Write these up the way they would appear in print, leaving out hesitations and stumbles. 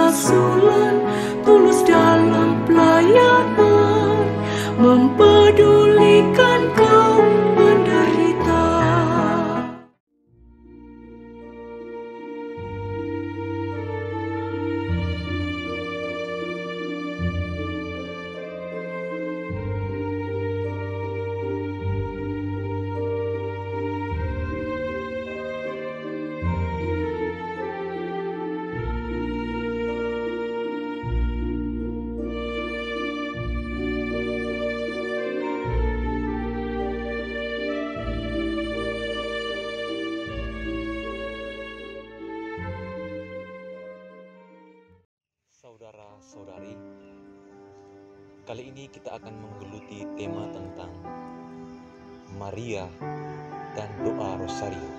kerasulan, tulus dalam pelayanan, mempedulikan kaum menderita. Saudara-saudari, kali ini kita akan menggeluti tema tentang Maria dan doa Rosario.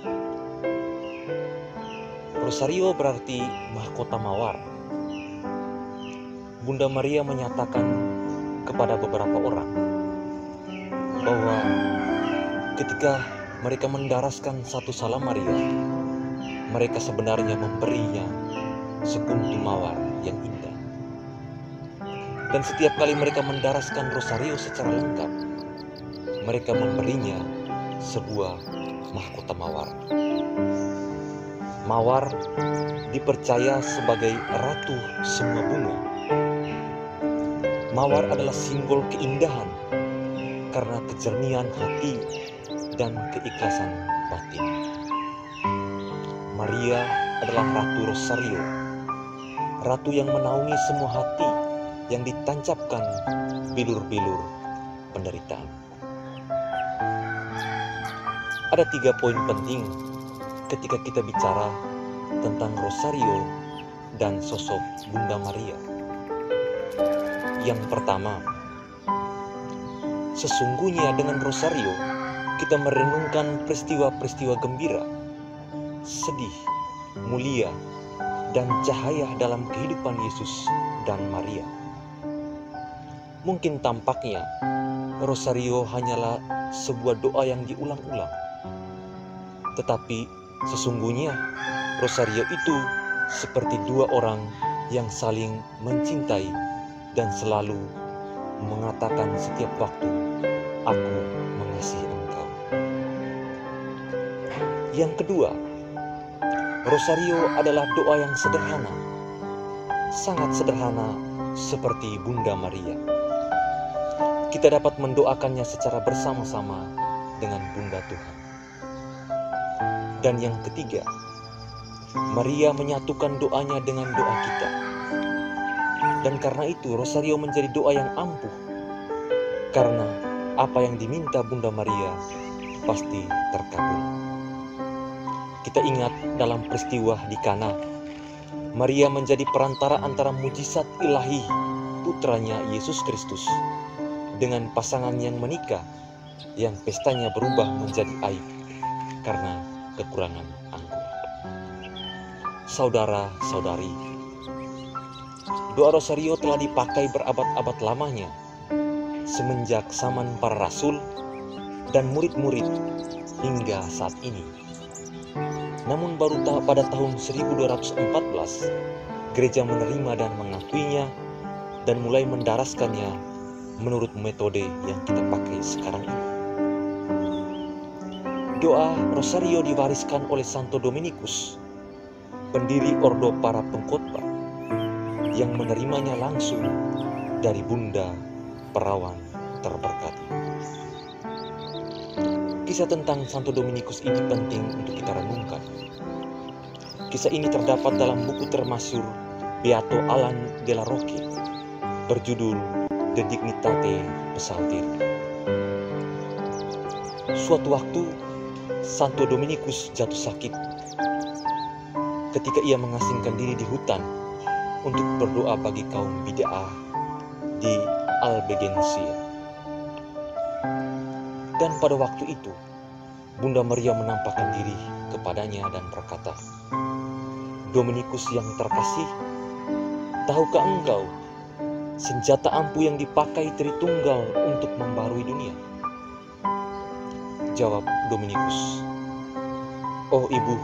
Rosario berarti mahkota mawar. Bunda Maria menyatakan kepada beberapa orang bahwa ketika mereka mendaraskan satu salam Maria, mereka sebenarnya memberinya sekuntum mawar yang indah. Dan setiap kali mereka mendaraskan Rosario secara lengkap, mereka memberinya sebuah mahkota mawar. Mawar dipercaya sebagai ratu semua bunga. Mawar adalah simbol keindahan karena kejernihan hati dan keikhlasan batin. Maria adalah Ratu Rosario, ratu yang menaungi semua hati yang ditancapkan bilur-bilur penderitaan. Ada 3 poin penting ketika kita bicara tentang Rosario dan sosok Bunda Maria. Yang pertama, sesungguhnya dengan Rosario kita merenungkan peristiwa-peristiwa gembira, sedih, mulia, dan cahaya dalam kehidupan Yesus dan Maria. Mungkin tampaknya Rosario hanyalah sebuah doa yang diulang-ulang, tetapi sesungguhnya Rosario itu seperti 2 orang yang saling mencintai dan selalu mengatakan setiap waktu, "Aku mengasihi engkau." Yang kedua, Rosario adalah doa yang sederhana, sangat sederhana seperti Bunda Maria. Kita dapat mendoakannya secara bersama-sama dengan Bunda Tuhan. Dan yang ketiga, Maria menyatukan doanya dengan doa kita. Dan karena itu Rosario menjadi doa yang ampuh, karena apa yang diminta Bunda Maria pasti terkabul. Kita ingat dalam peristiwa di Kana, Maria menjadi perantara antara mujizat ilahi putranya Yesus Kristus dengan pasangan yang menikah, yang pestanya berubah menjadi aib karena kekurangan anggur. Saudara-saudari, doa Rosario telah dipakai berabad-abad lamanya, semenjak zaman para rasul dan murid-murid hingga saat ini. Namun baru pada tahun 1214, gereja menerima dan mengakuinya dan mulai mendaraskannya menurut metode yang kita pakai sekarang ini. Doa Rosario diwariskan oleh Santo Dominikus, pendiri Ordo para Pengkhotbah, yang menerimanya langsung dari Bunda Perawan Terberkati. Kisah tentang Santo Dominikus ini penting untuk kita renungkan. Kisah ini terdapat dalam buku termasyhur Beato Alan della Rocche berjudul De Dignitate Psalteri. Suatu waktu Santo Dominikus jatuh sakit ketika ia mengasingkan diri di hutan untuk berdoa bagi kaum bid'ah di Albigensia. Dan pada waktu itu Bunda Maria menampakkan diri kepadanya dan berkata, "Dominikus yang terkasih, tahukah engkau senjata ampuh yang dipakai Tritunggal untuk membarui dunia?" Jawab Dominikus, "Oh ibu,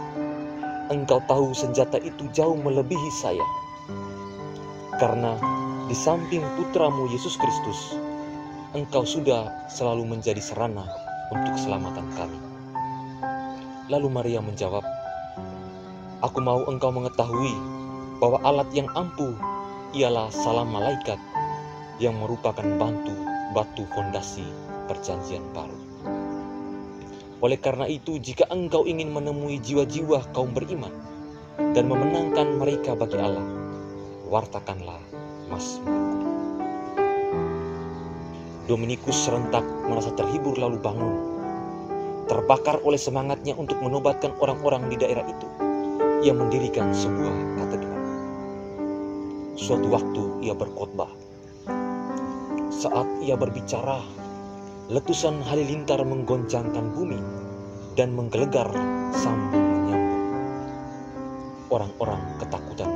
engkau tahu senjata itu jauh melebihi saya. karena di samping putramu Yesus Kristus, Engkau sudah selalu menjadi sarana untuk keselamatan kami. Lalu Maria menjawab, "Aku mau engkau mengetahui bahwa alat yang ampuh ialah salam malaikat yang merupakan batu fondasi perjanjian baru. Oleh karena itu, jika engkau ingin menemui jiwa-jiwa kaum beriman dan memenangkan mereka bagi Allah, wartakanlah mazmurku." Dominikus serentak merasa terhibur lalu bangun. Terbakar oleh semangatnya untuk menobatkan orang-orang di daerah itu, ia mendirikan sebuah katedral. Suatu waktu ia berkhotbah. Saat ia berbicara, letusan halilintar menggoncangkan bumi dan menggelegar sambil menyambung. Orang-orang ketakutan.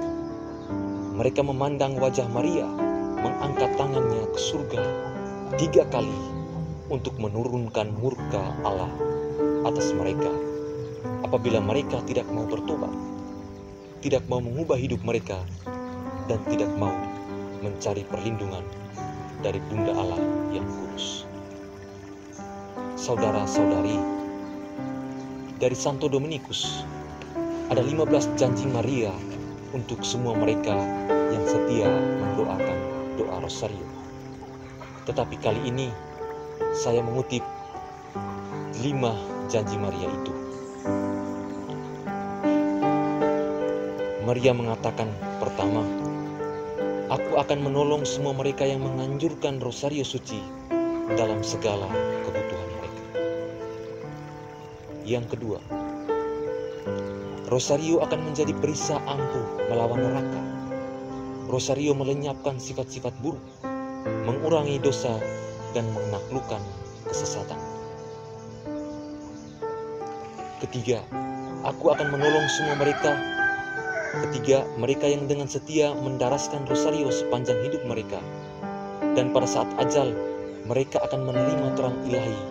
Mereka memandang wajah Maria mengangkat tangannya ke surga 3 kali untuk menurunkan murka Allah atas mereka apabila mereka tidak mau bertobat, tidak mau mengubah hidup mereka, dan tidak mau mencari perlindungan dari Bunda Allah yang kudus. Saudara-saudari, dari Santo Dominikus ada 15 janji Maria untuk semua mereka yang setia mendoakan doa Rosario. Tetapi kali ini saya mengutip 5 janji Maria itu. Maria mengatakan, pertama, "Aku akan menolong semua mereka yang menganjurkan Rosario suci dalam segala kebutuhan mereka." Yang kedua, Rosario akan menjadi perisai ampuh melawan neraka. Rosario melenyapkan sifat-sifat buruk, mengurangi dosa, dan menaklukkan kesesatan. Ketiga, aku akan menolong semua mereka. Ketiga, mereka yang dengan setia mendaraskan Rosario sepanjang hidup mereka. Dan pada saat ajal, mereka akan menerima terang ilahi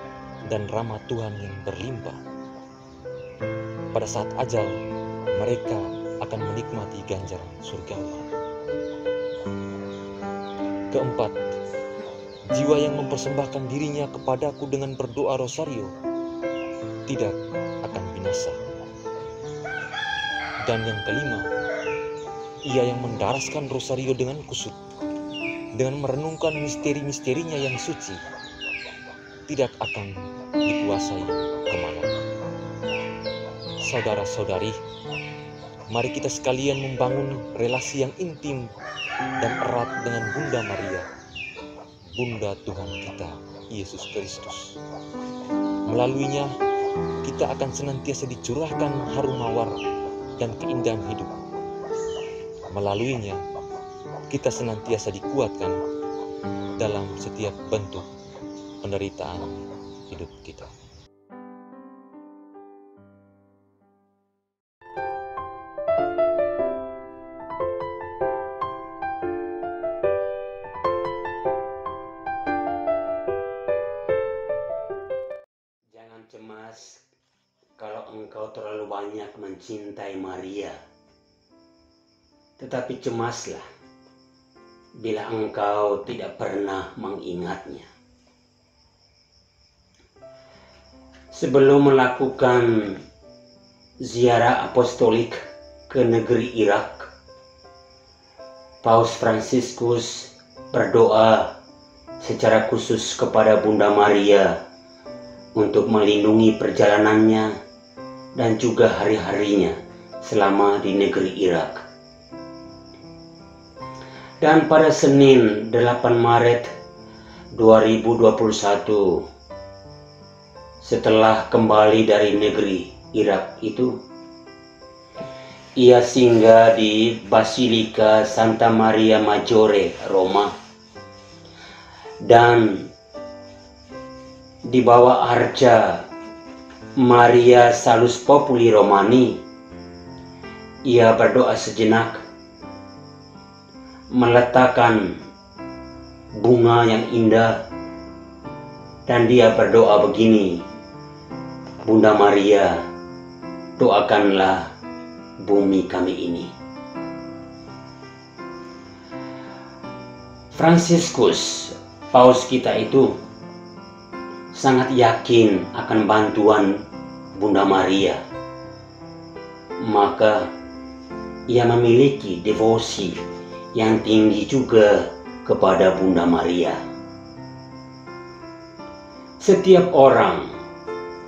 dan rahmat Tuhan yang berlimpah. Pada saat ajal, mereka akan menikmati ganjaran surgawi. Keempat, jiwa yang mempersembahkan dirinya kepadaku dengan berdoa Rosario tidak akan binasa. Dan yang kelima, ia yang mendaraskan Rosario dengan kusut, dengan merenungkan misteri-misterinya yang suci, tidak akan dikuasai kemalangan. Saudara-saudari, mari kita sekalian membangun relasi yang intim dan erat dengan Bunda Maria, Bunda Tuhan kita, Yesus Kristus. Melaluinya, kita akan senantiasa dicurahkan harum mawar dan keindahan hidup. Melaluinya, kita senantiasa dikuatkan dalam setiap bentuk penderitaan hidup kita. Jangan cemas kalau engkau terlalu banyak mencintai Maria. Tetapi cemaslah bila engkau tidak pernah mengingatnya. Sebelum melakukan ziarah apostolik ke negeri Irak, Paus Fransiskus berdoa secara khusus kepada Bunda Maria untuk melindungi perjalanannya dan juga hari-harinya selama di negeri Irak. Dan pada Senin 8 Maret 2021, setelah kembali dari negeri Irak itu, ia singgah di Basilika Santa Maria Maggiore, Roma, dan di bawah arca Maria Salus Populi Romani, ia berdoa sejenak, meletakkan bunga yang indah, dan dia berdoa begini, Bunda Maria, doakanlah bumi kami ini. Fransiskus, paus kita itu sangat yakin akan bantuan Bunda Maria. Maka ia memiliki devosi yang tinggi juga kepada Bunda Maria. Setiap orang,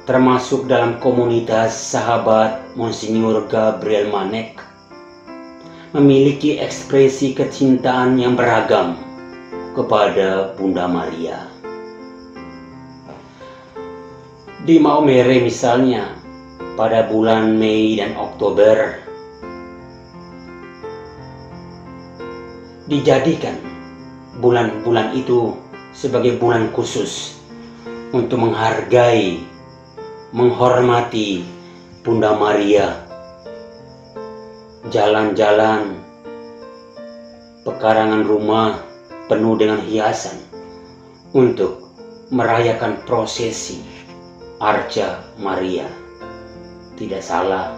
termasuk dalam komunitas sahabat Monsignor Gabriel Manek, memiliki ekspresi kecintaan yang beragam kepada Bunda Maria. Di Maumere misalnya, pada bulan Mei dan Oktober, dijadikan bulan-bulan itu sebagai bulan khusus untuk menghargai, menghormati Bunda Maria. Jalan-jalan, pekarangan rumah penuh dengan hiasan untuk merayakan prosesi Arca Maria. Tidak salah,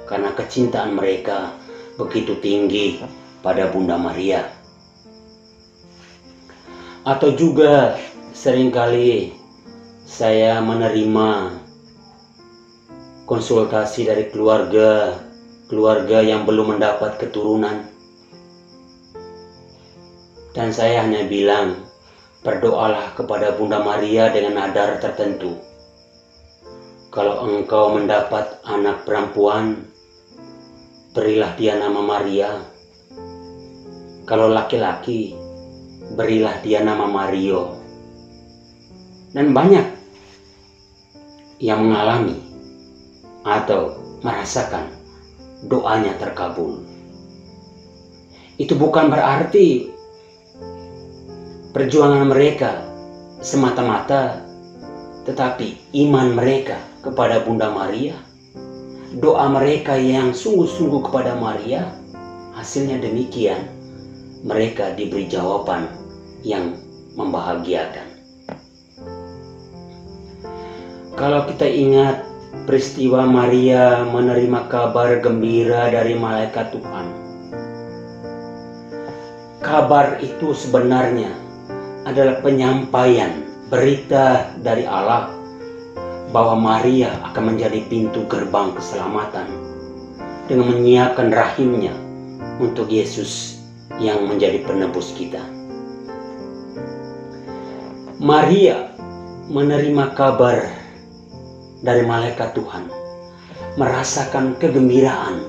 karena kecintaan mereka begitu tinggi pada Bunda Maria. Atau juga seringkali saya menerima konsultasi dari keluarga yang belum mendapat keturunan. Dan saya hanya bilang, berdoalah kepada Bunda Maria dengan nadar tertentu. Kalau engkau mendapat anak perempuan, berilah dia nama Maria. Kalau laki-laki, berilah dia nama Mario. Dan banyak yang mengalami atau merasakan doanya terkabul. Itu bukan berarti perjuangan mereka semata-mata, tetapi iman mereka kepada Bunda Maria, doa mereka yang sungguh-sungguh kepada Maria, hasilnya demikian. Mereka diberi jawaban yang membahagiakan. Kalau kita ingat peristiwa Maria menerima kabar gembira dari malaikat Tuhan, kabar itu sebenarnya adalah penyampaian berita dari Allah bahwa Maria akan menjadi pintu gerbang keselamatan dengan menyiapkan rahimnya untuk Yesus yang menjadi penebus kita. Maria menerima kabar dari malaikat Tuhan, merasakan kegembiraan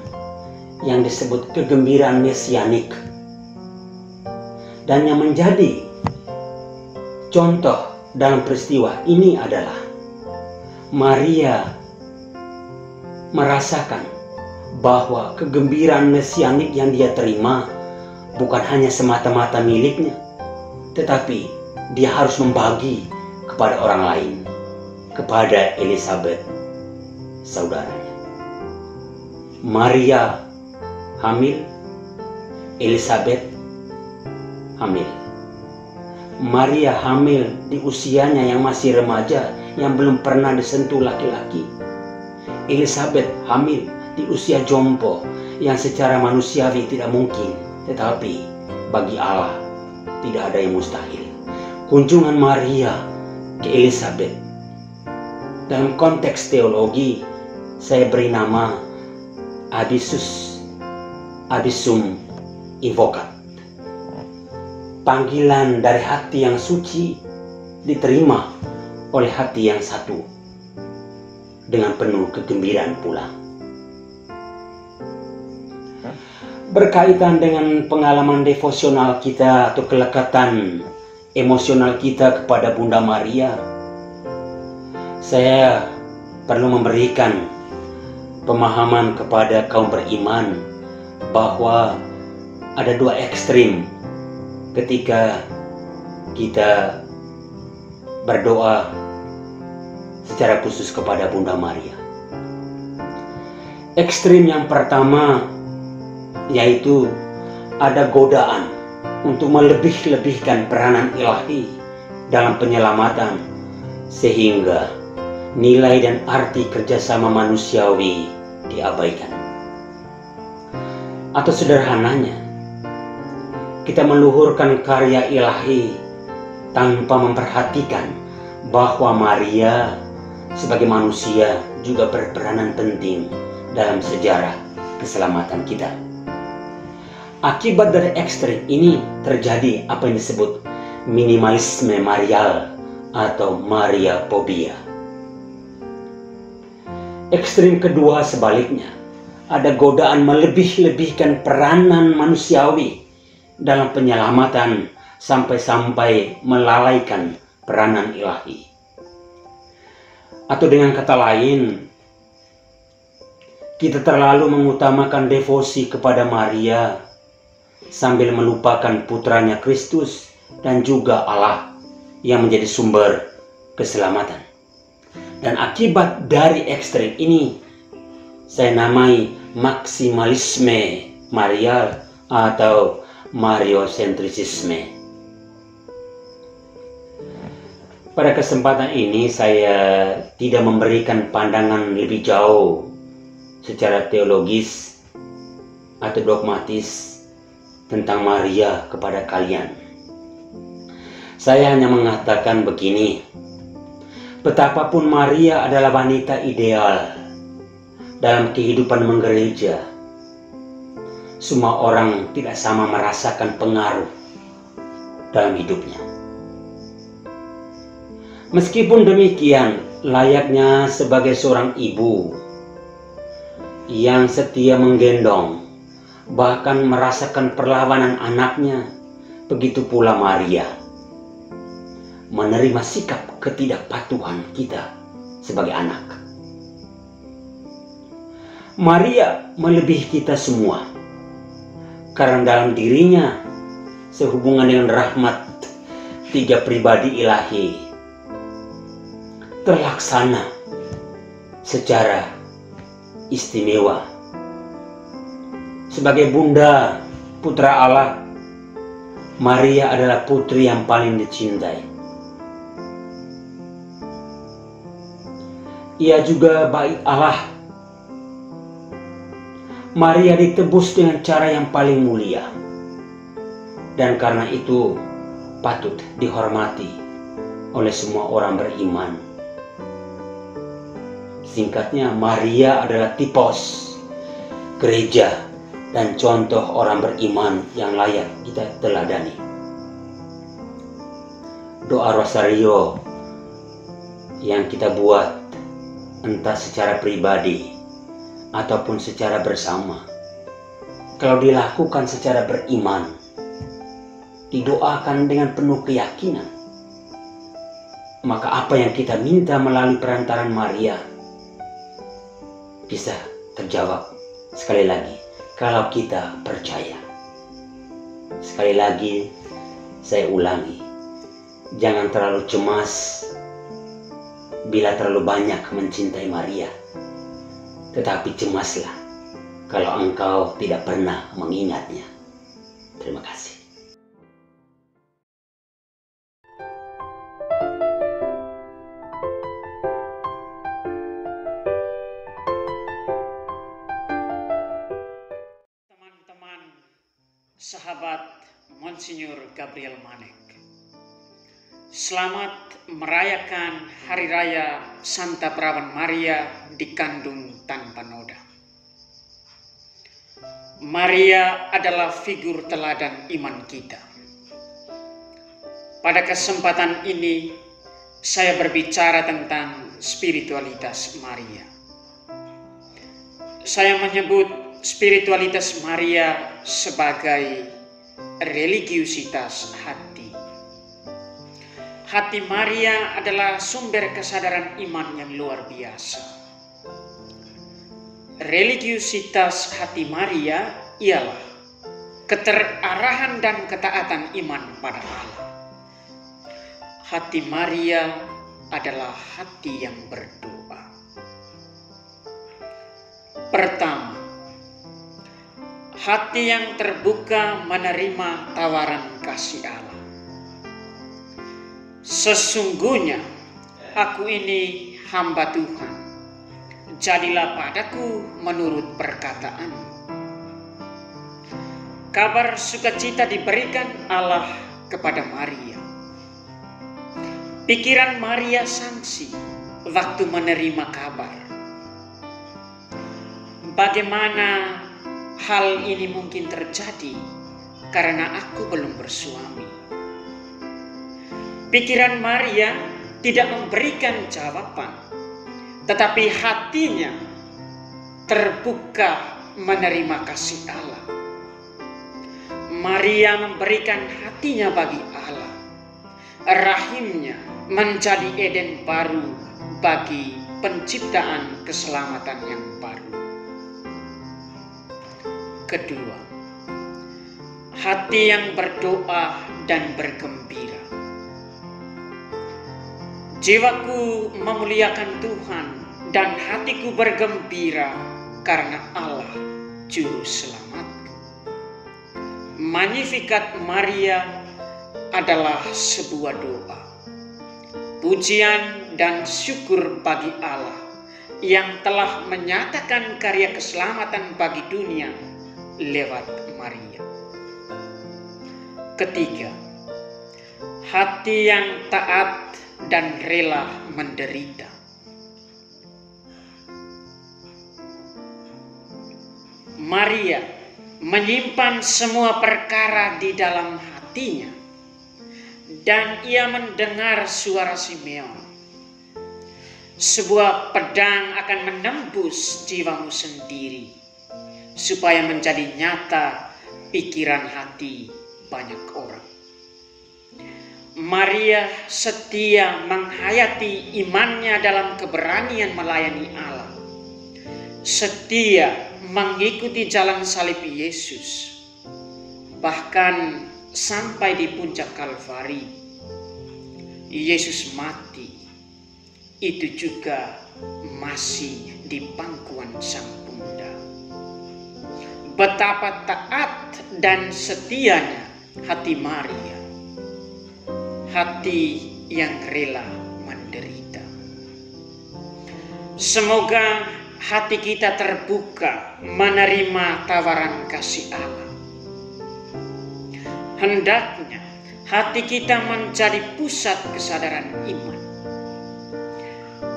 yang disebut kegembiraan mesianik. Dan yang menjadi contoh dalam peristiwa ini adalah Maria merasakan bahwa kegembiraan mesianik yang dia terima bukan hanya semata-mata miliknya, tetapi dia harus membagi kepada orang lain, kepada Elizabeth, saudaranya. Maria hamil, Elizabeth hamil. Maria hamil di usianya yang masih remaja, yang belum pernah disentuh laki-laki. Elizabeth hamil di usia jompo, yang secara manusiawi tidak mungkin, tetapi bagi Allah tidak ada yang mustahil. Kunjungan Maria ke Elizabeth, dalam konteks teologi, saya beri nama Abyssum Invocat. Panggilan dari hati yang suci diterima oleh hati yang satu dengan penuh kegembiraan pula. Berkaitan dengan pengalaman devosional kita atau kelekatan emosional kita kepada Bunda Maria, saya perlu memberikan pemahaman kepada kaum beriman bahwa ada dua ekstrim ketika kita berdoa secara khusus kepada Bunda Maria. Ekstrim yang pertama yaitu ada godaan untuk melebih-lebihkan peranan ilahi dalam penyelamatan, sehingga nilai dan arti kerjasama manusiawi diabaikan. Atau sederhananya, kita meluhurkan karya ilahi tanpa memperhatikan bahwa Maria sebagai manusia juga berperanan penting dalam sejarah keselamatan kita. Akibat dari ekstrim ini terjadi apa yang disebut minimalisme marial atau Mariaphobia. Ekstrim kedua sebaliknya, ada godaan melebih-lebihkan peranan manusiawi dalam penyelamatan sampai-sampai melalaikan peranan ilahi. Atau dengan kata lain, kita terlalu mengutamakan devosi kepada Maria sambil melupakan putranya Kristus dan juga Allah yang menjadi sumber keselamatan. Dan akibat dari ekstrem ini saya namai maksimalisme marial atau mariocentrisme. Pada kesempatan ini saya tidak memberikan pandangan lebih jauh secara teologis atau dogmatis tentang Maria kepada kalian. Saya hanya mengatakan begini, betapapun Maria adalah wanita ideal dalam kehidupan menggereja, semua orang tidak sama merasakan pengaruh dalam hidupnya. Meskipun demikian, layaknya sebagai seorang ibu yang setia menggendong, bahkan merasakan perlawanan anaknya, begitu pula Maria menerima sikap ketidakpatuhan kita sebagai anak. Maria melebihi kita semua, karena dalam dirinya sehubungan dengan rahmat tiga pribadi ilahi terlaksana secara istimewa. Sebagai bunda putra Allah, Maria adalah putri yang paling dicintai. Ia juga bait Allah. Maria ditebus dengan cara yang paling mulia, dan karena itu patut dihormati oleh semua orang beriman. Singkatnya, Maria adalah tipos gereja dan contoh orang beriman yang layak kita teladani. Doa rosario yang kita buat entah secara pribadi ataupun secara bersama, kalau dilakukan secara beriman, didoakan dengan penuh keyakinan, maka apa yang kita minta melalui perantaran Maria bisa terjawab. Sekali lagi, kalau kita percaya. Sekali lagi saya ulangi, jangan terlalu cemas bila terlalu banyak mencintai Maria, tetapi cemaslah kalau engkau tidak pernah mengingatnya. Terima kasih. Sahabat Monsinyur Gabriel Manek, selamat merayakan Hari Raya Santa Perawan Maria dikandung tanpa noda. Maria adalah figur teladan iman kita. Pada kesempatan ini, saya berbicara tentang spiritualitas Maria. Saya menyebut spiritualitas Maria sebagai religiusitas hati. Hati Maria adalah sumber kesadaran iman yang luar biasa. Religiusitas hati Maria ialah keterarahan dan ketaatan iman pada Allah. Hati Maria adalah hati yang berdoa. Pertama, hati yang terbuka menerima tawaran kasih Allah. Sesungguhnya aku ini hamba Tuhan, jadilah padaku menurut perkataan. kabar sukacita diberikan Allah kepada Maria. Pikiran Maria sangsi waktu menerima kabar. Bagaimana hal ini mungkin terjadi karena aku belum bersuami? Pikiran Maria tidak memberikan jawaban, tetapi hatinya terbuka menerima kasih Allah. Maria memberikan hatinya bagi Allah. Rahimnya menjadi Eden baru bagi penciptaan keselamatan yang baru. Kedua, hati yang berdoa dan bergembira. Jiwaku memuliakan Tuhan dan hatiku bergembira karena Allah Juru Selamatku. Magnificat Maria adalah sebuah doa, pujian dan syukur bagi Allah yang telah menyatakan karya keselamatan bagi dunia lewat Maria. Ketiga, hati yang taat dan rela menderita. Maria menyimpan semua perkara di dalam hatinya, dan ia mendengar suara Simeon. Sebuah pedang akan menembus jiwamu sendiri, supaya menjadi nyata pikiran hati banyak orang. Maria setia menghayati imannya dalam keberanian melayani Allah. Setia mengikuti jalan salib Yesus. Bahkan sampai di puncak Kalvari, Yesus mati. Itu juga masih di pangkuan sang Bunda. Betapa taat dan setianya hati Maria, hati yang rela menderita. Semoga hati kita terbuka menerima tawaran kasih Allah. Hendaknya hati kita menjadi pusat kesadaran iman.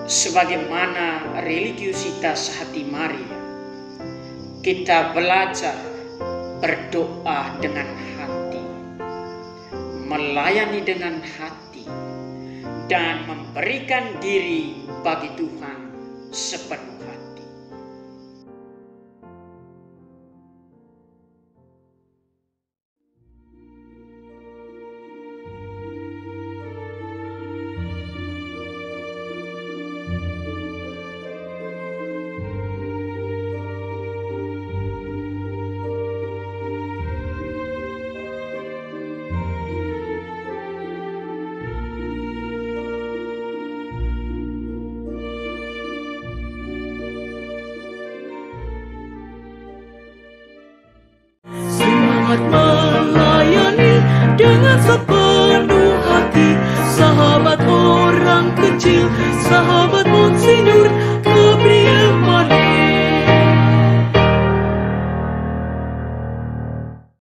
Sebagaimana religiusitas hati Maria, kita belajar berdoa dengan hati, melayani dengan hati, dan memberikan diri bagi Tuhan sepenuhnya.